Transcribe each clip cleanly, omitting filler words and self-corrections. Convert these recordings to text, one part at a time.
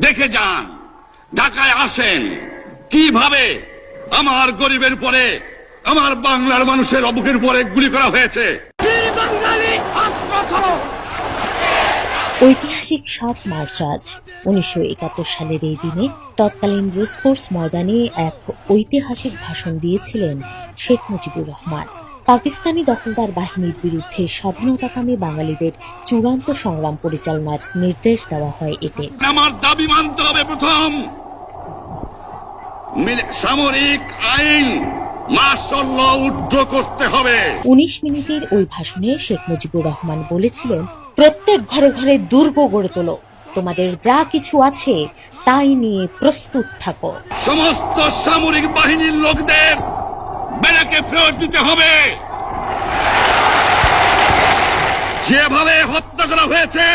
দেখে যান, ঢাকায় আসেন কিভাবে আমার গরিবের পরে, আমার বাংলার মানুষের অবুকের উপরে গুলি করা হয়েছে। ঐতিহাসিক ৭ মার্চ আজ ১৯৭১ সালের এই দিনে তৎকালীন রেসকোর্স ময়দানে এক ঐতিহাসিক ভাষণ দিয়েছিলেন শেখ মুজিবুর রহমান। পাকিস্তানি দখলদার বাহিনীর বিরুদ্ধে স্বাধীনতাকামী বাঙালিদের চূড়ান্ত সংগ্রাম পরিচালনার নির্দেশ দেওয়া হয় এতে। আমার দাবি মানতে হবে, প্রথম সামরিক আইন মাশাআল্ল উদ্ধ করতে হবে। ১৯ মিনিটের ওই ভাষণে শেখ মুজিবুর রহমান বলেছিলেন, প্রত্যেক ঘরে ঘরে দুর্গ গড়ে তোলো, তোমাদের যা কিছু আছে তাই নিয়ে প্রস্তুত থাকো। সমস্ত সামরিক বাহিনীর লোকদের ব্যারাকে ফেরত দিতে হবে। যেভাবে হত্যা করা হয়েছে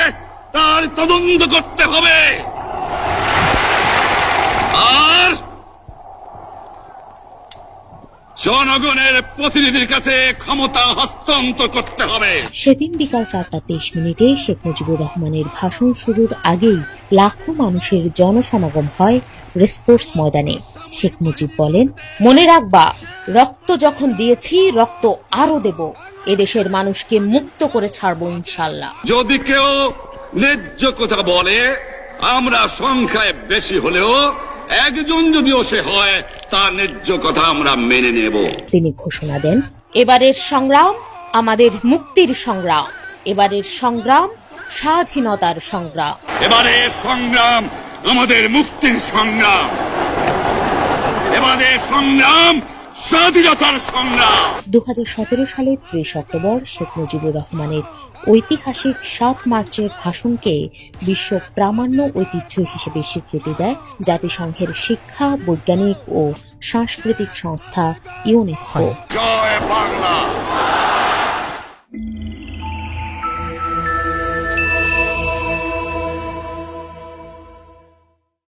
তার তদন্ত করতে হবে, আর জনগণের প্রতিনিধির কাছে ক্ষমতা হস্তান্তর করতে হবে। সেদিন বিকাল ৪:২৩ শেখ মুজিবুর রহমানের ভাষণ শুরুর আগেই লাখো মানুষের জনসমাগম হয় রেসকোর্স ময়দানে। শেখ মুজিব বলেন, মনে রাখবা, রক্ত যখন দিয়েছি রক্ত আরো দেব, এদেশের মানুষকে মুক্ত করে ছাড়বো ইনশাল্লাহ। যদি কেউ ন্যায্য কথা বলে, আমরা সংখ্যায় বেশি হলেও একজন যদিও সে হয়, তার ন্যায্য কথা আমরা মেনে নেব। তিনি ঘোষণা দেন, এবারের সংগ্রাম আমাদের মুক্তির সংগ্রাম, এবারের সংগ্রাম স্বাধীনতার সংগ্রাম, এবারের সংগ্রাম আমাদের মুক্তির সংগ্রাম, এবারের সংগ্রাম স্বাধীনতার সংগ্রাম। ২০১৭ সালের ৩০ অক্টোবর শেখ মুজিবুর রহমানের ঐতিহাসিক ৭ মার্চের ভাষণকে বিশ্ব প্রামাণ্য ঐতিহ্য হিসেবে স্বীকৃতি দেয় জাতিসংঘের শিক্ষা, বৈজ্ঞানিক ও সাংস্কৃতিক সংস্থা ইউনেস্কো। জয় বাংলা।